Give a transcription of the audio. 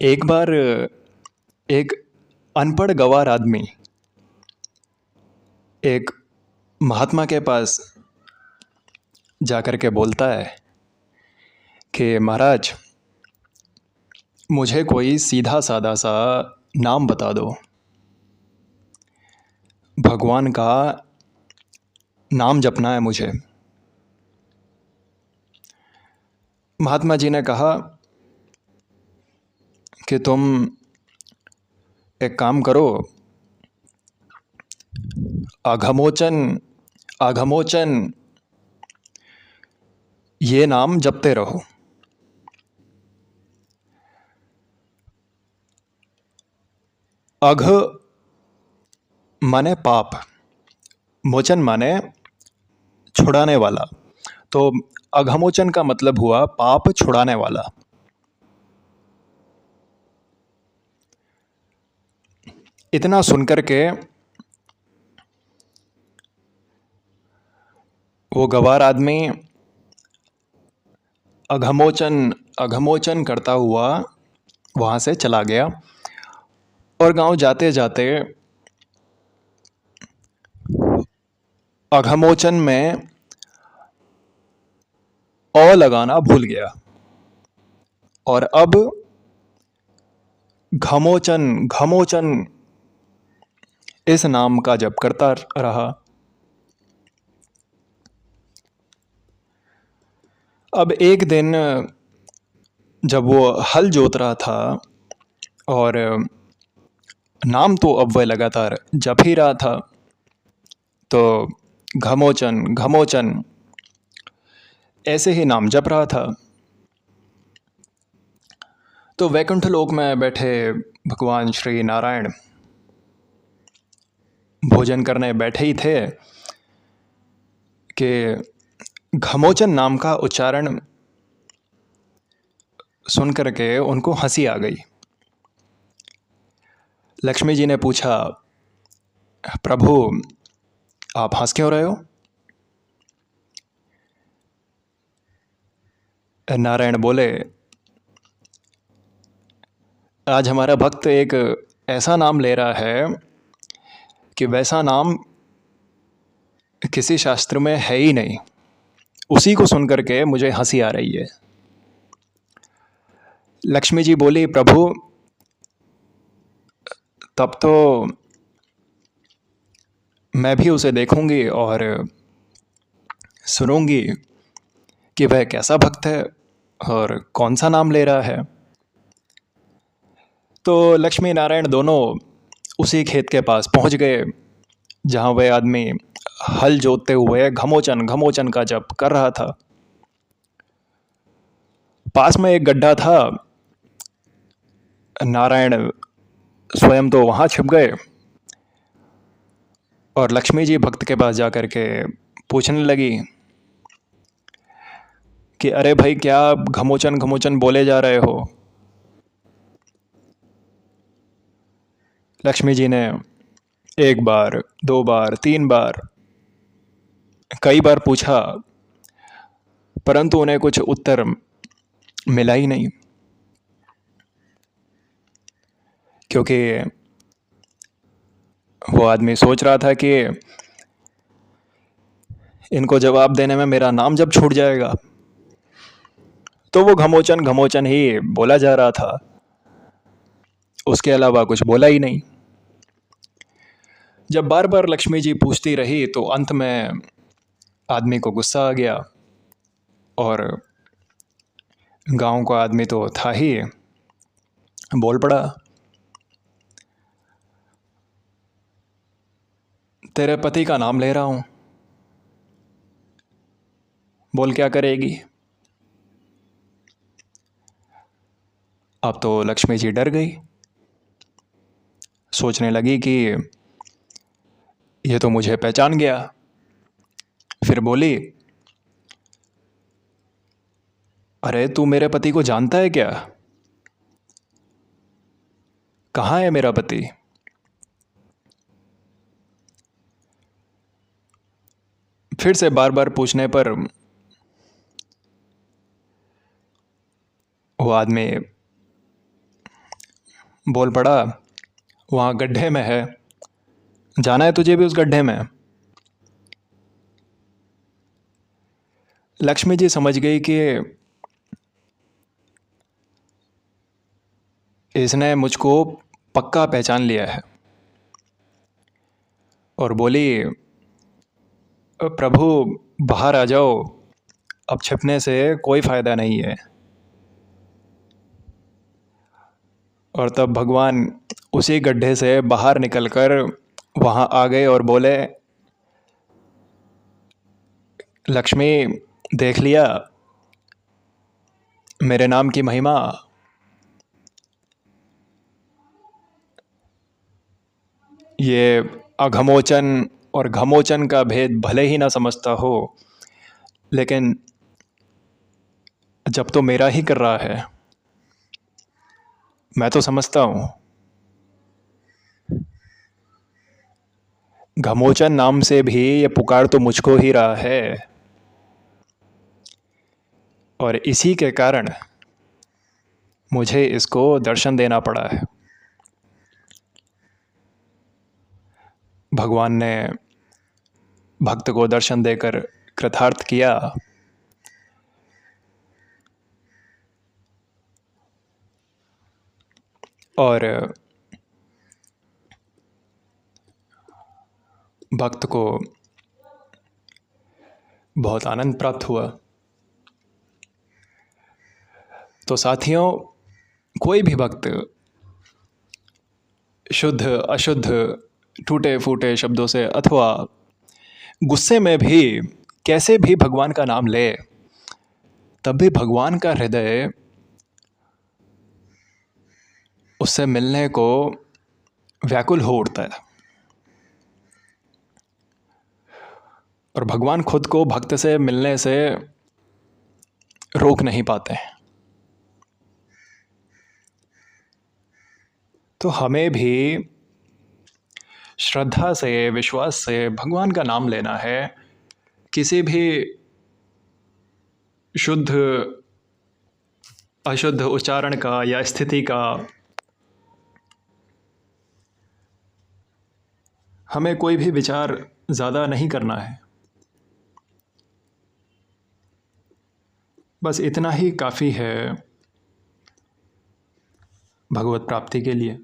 एक बार एक अनपढ़ गंवार आदमी एक महात्मा के पास जाकर के बोलता है कि महाराज, मुझे कोई सीधा साधा सा नाम बता दो, भगवान का नाम जपना है मुझे। महात्मा जी ने कहा कि तुम एक काम करो, अघमोचन अघमोचन ये नाम जपते रहो। अघ माने पाप, मोचन माने छुड़ाने वाला, तो अघमोचन का मतलब हुआ पाप छुड़ाने वाला। इतना सुनकर के वो गवार आदमी अघमोचन अघमोचन करता हुआ वहाँ से चला गया और गांव जाते जाते अघमोचन में अ लगाना भूल गया और अब घमोचन घमोचन इस नाम का जप करता रहा। अब एक दिन जब वो हल जोत रहा था और नाम तो अब वह लगातार जप ही रहा था, तो घमोचन घमोचन ऐसे ही नाम जप रहा था। तो वैकुंठ लोक में बैठे भगवान श्री नारायण भोजन करने बैठे ही थे कि घमोचन नाम का उच्चारण सुन करके उनको हंसी आ गई। लक्ष्मी जी ने पूछा, प्रभु आप हंस क्यों रहे हो? नारायण बोले, आज हमारा भक्त एक ऐसा नाम ले रहा है कि वैसा नाम किसी शास्त्र में है ही नहीं, उसी को सुन करके मुझे हंसी आ रही है। लक्ष्मी जी बोली, प्रभु तब तो मैं भी उसे देखूंगी और सुनूंगी कि वह कैसा भक्त है और कौन सा नाम ले रहा है। तो लक्ष्मी नारायण दोनों उसी खेत के पास पहुंच गए जहां वह आदमी हल जोतते हुए घमोचन घमोचन का जप कर रहा था। पास में एक गड्ढा था। नारायण स्वयं तो वहां छिप गए और लक्ष्मी जी भक्त के पास जाकर के पूछने लगी कि अरे भाई, क्या आप घमोचन घमोचन बोले जा रहे हो? लक्ष्मी जी ने एक बार, दो बार, तीन बार, कई बार पूछा, परंतु उन्हें कुछ उत्तर मिला ही नहीं, क्योंकि वो आदमी सोच रहा था कि इनको जवाब देने में मेरा नाम जब छूट जाएगा। तो वो घमोचन घमोचन ही बोला जा रहा था, उसके अलावा कुछ बोला ही नहीं। जब बार बार लक्ष्मी जी पूछती रही तो अंत में आदमी को गुस्सा आ गया और गांव का आदमी तो था ही, बोल पड़ा, तेरे पति का नाम ले रहा हूं, बोल क्या करेगी? अब तो लक्ष्मी जी डर गई, सोचने लगी कि ये तो मुझे पहचान गया। फिर बोली, अरे तू मेरे पति को जानता है क्या? कहाँ है मेरा पति? फिर से बार बार पूछने पर वो आदमी बोल पड़ा, वहाँ गड्ढे में है, जाना है तुझे भी उस गड्ढे में? लक्ष्मी जी समझ गई कि इसने मुझको पक्का पहचान लिया है, और बोली, प्रभु बाहर आ जाओ, अब छिपने से कोई फ़ायदा नहीं है। और तब भगवान उसी गड्ढे से बाहर निकलकर वहाँ आ गए और बोले, लक्ष्मी देख लिया मेरे नाम की महिमा? ये अघमोचन और घमोचन का भेद भले ही ना समझता हो, लेकिन जब तो मेरा ही कर रहा है, मैं तो समझता हूँ। घमोचन नाम से भी ये पुकार तो मुझको ही रहा है, और इसी के कारण मुझे इसको दर्शन देना पड़ा है। भगवान ने भक्त को दर्शन देकर कृतार्थ किया, और भक्त को बहुत आनंद प्राप्त हुआ। तो साथियों, कोई भी भक्त शुद्ध अशुद्ध, टूटे फूटे शब्दों से अथवा गुस्से में भी कैसे भी भगवान का नाम ले, तब भी भगवान का हृदय उससे मिलने को व्याकुल हो उठता है, और भगवान खुद को भक्त से मिलने से रोक नहीं पाते हैं। तो हमें भी श्रद्धा से, विश्वास से भगवान का नाम लेना है। किसी भी शुद्ध अशुद्ध उच्चारण का या स्थिति का हमें कोई भी विचार ज़्यादा नहीं करना है। बस इतना ही काफ़ी है भगवत प्राप्ति के लिए।